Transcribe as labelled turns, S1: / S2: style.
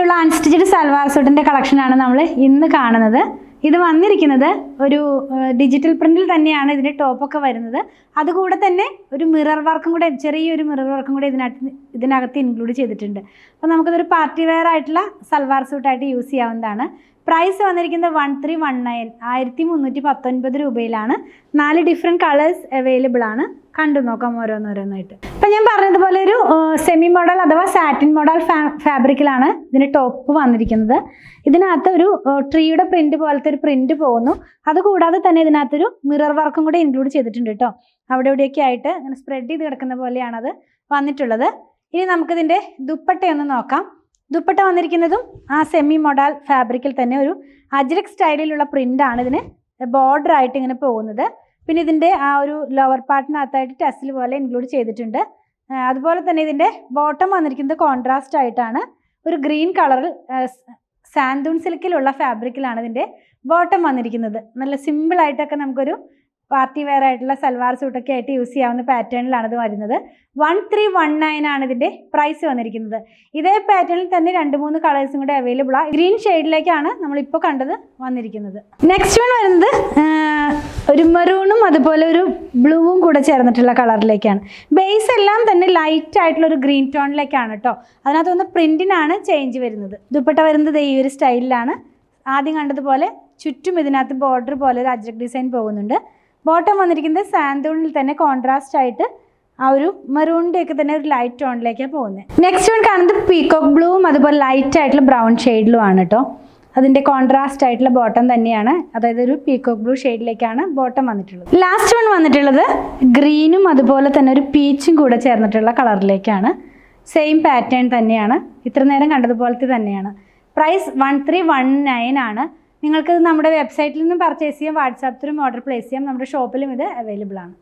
S1: ഭംഗിയുള്ള അൺസ്റ്റിച്ച്ഡ് സൽവാർ സൂട്ടിൻ്റെ കളക്ഷനാണ് നമ്മൾ ഇന്ന് കാണുന്നത്. ഇത് വന്നിരിക്കുന്നത് ഒരു ഡിജിറ്റൽ പ്രിന്റിൽ തന്നെയാണ് ഇതിൻ്റെ ടോപ്പൊക്കെ വരുന്നത്. അതുകൂടെ തന്നെ ഒരു മിറർ വർക്കും കൂടെ, ചെറിയൊരു മിറർ വർക്കും കൂടെ ഇതിനകത്ത് ഇൻക്ലൂഡ് ചെയ്തിട്ടുണ്ട്. അപ്പോൾ നമുക്കിതൊരു പാർട്ടി വെയർ ആയിട്ടുള്ള സൽവാർ സൂട്ടായിട്ട് യൂസ് ചെയ്യാവുന്നതാണ്. പ്രൈസ് വന്നിരിക്കുന്നത് 1319 1319 രൂപയിലാണ്. 4 ഡിഫറെൻറ്റ് കളേഴ്സ് അവൈലബിൾ ആണ്. കണ്ടു നോക്കാം ഓരോന്നോരോന്നായിട്ട്. ഇപ്പം ഞാൻ പറഞ്ഞതുപോലെ ഒരു സെമി മോഡൽ അഥവാ സാറ്റിൻ മോഡൽ ഫാബ്രിക്കിലാണ് ഇതിന് ടോപ്പ് വന്നിരിക്കുന്നത്. ഇതിനകത്ത് ഒരു ട്രീയുടെ പ്രിന്റ് പോലത്തെ ഒരു പ്രിന്റ് പോകുന്നു. അതുകൂടാതെ തന്നെ ഇതിനകത്തൊരു മിറർ വർക്കും കൂടെ ഇൻക്ലൂഡ് ചെയ്തിട്ടുണ്ട് കേട്ടോ. അവിടെ ഇവിടെയൊക്കെ ആയിട്ട് ഇങ്ങനെ സ്പ്രെഡ് ചെയ്ത് കിടക്കുന്ന പോലെയാണത് വന്നിട്ടുള്ളത്. ഇനി നമുക്കിതിൻ്റെ ദുപ്പട്ടയൊന്ന് നോക്കാം. ദുപ്പട്ട വന്നിരിക്കുന്നതും ആ സെമി മോഡൽ ഫാബ്രിക്കിൽ തന്നെ ഒരു അജ്രക് സ്റ്റൈലിലുള്ള പ്രിൻ്റാണ് ഇതിന് ബോർഡർ ആയിട്ട് ഇങ്ങനെ പോകുന്നത്. പിന്നെ ഇതിൻ്റെ ആ ഒരു ലോവർ പാർട്ടിനകത്തായിട്ട് ടെസിൽ പോലെ ഇൻക്ലൂഡ് ചെയ്തിട്ടുണ്ട്. അതുപോലെ തന്നെ ഇതിൻ്റെ ബോട്ടം വന്നിരിക്കുന്നത് കോൺട്രാസ്റ്റ് ആയിട്ടാണ്. ഒരു ഗ്രീൻ കളറിൽ സാന്തൂൺ സിൽക്കിലുള്ള ഫാബ്രിക്കിലാണ് ഇതിൻ്റെ ബോട്ടം വന്നിരിക്കുന്നത്. നല്ല സിമ്പിളായിട്ടൊക്കെ നമുക്കൊരു പാർട്ടി വെയർ ആയിട്ടുള്ള സൽവാർ സൂട്ടൊക്കെ ആയിട്ട് യൂസ് ചെയ്യാവുന്ന പാറ്റേണിലാണ് ഇത് വരുന്നത്. 1319 ആണ് ഇതിൻ്റെ പ്രൈസ് വന്നിരിക്കുന്നത്. ഇതേ പാറ്റേണിൽ തന്നെ 2-3 കളേഴ്സും കൂടെ അവൈലബിൾ ആണ്. ഗ്രീൻ ഷെയ്ഡിലേക്കാണ് നമ്മളിപ്പോൾ കണ്ടത് വന്നിരിക്കുന്നത്. നെക്സ്റ്റ് വൺ വരുന്നത് ഒരു മെറൂണും അതുപോലെ ഒരു ബ്ലൂവും കൂടെ ചേർന്നിട്ടുള്ള കളറിലേക്കാണ്. ബേസ് എല്ലാം തന്നെ ലൈറ്റ് ആയിട്ടുള്ള ഒരു ഗ്രീൻ ടോണിലേക്കാണ് കേട്ടോ. അതിനകത്ത് വന്ന പ്രിന്റിനാണ് ചേഞ്ച് വരുന്നത്. ദുപ്പട്ട വരുന്നത് ഈ ഒരു സ്റ്റൈലിലാണ്. ആദ്യം കണ്ടതുപോലെ ചുറ്റും ഇതിനകത്ത് ബോർഡർ പോലെ ഒരു അജ്രക് ഡിസൈൻ പോകുന്നുണ്ട്. ബോട്ടം വന്നിരിക്കുന്നത് സാന്തൂണിൽ തന്നെ കോൺട്രാസ്റ്റ് ആയിട്ട് ആ ഒരു മെറൂണിൻ്റെ ഒക്കെ തന്നെ ഒരു ലൈറ്റ് ടോണിലേക്കാണ് പോകുന്നത്. നെക്സ്റ്റ് വൺ കാണുന്നത് പീകോക്ക് ബ്ലൂവും അതുപോലെ ലൈറ്റ് ആയിട്ടുള്ള ബ്രൗൺ ഷെയ്ഡിലും ആണ് കേട്ടോ. അതിൻ്റെ കോൺട്രാസ്റ്റ് ആയിട്ടുള്ള ബോട്ടം തന്നെയാണ്. അതായത് ഒരു പീകോക്ക് ബ്ലൂ ഷെയ്ഡിലേക്കാണ് ബോട്ടം വന്നിട്ടുള്ളത്. ലാസ്റ്റ് വൺ വന്നിട്ടുള്ളത് ഗ്രീനും അതുപോലെ തന്നെ ഒരു പീച്ചും കൂടെ ചേർന്നിട്ടുള്ള കളറിലേക്കാണ്. സെയിം പാറ്റേൺ തന്നെയാണ്, ഇത്ര നേരം കണ്ടതുപോലത്തെ തന്നെയാണ്. പ്രൈസ് 1319 ആണ്. നിങ്ങൾക്ക് നമ്മുടെ വെബ്സൈറ്റിൽ നിന്നും പർച്ചേസ് ചെയ്യാം, വാട്സാപ്പ് ത്രൂ ഓർഡർ പ്ലേസ് ചെയ്യാം. നമ്മുടെ ഷോപ്പിലും ഇത് അവൈലബിൾ ആണ്.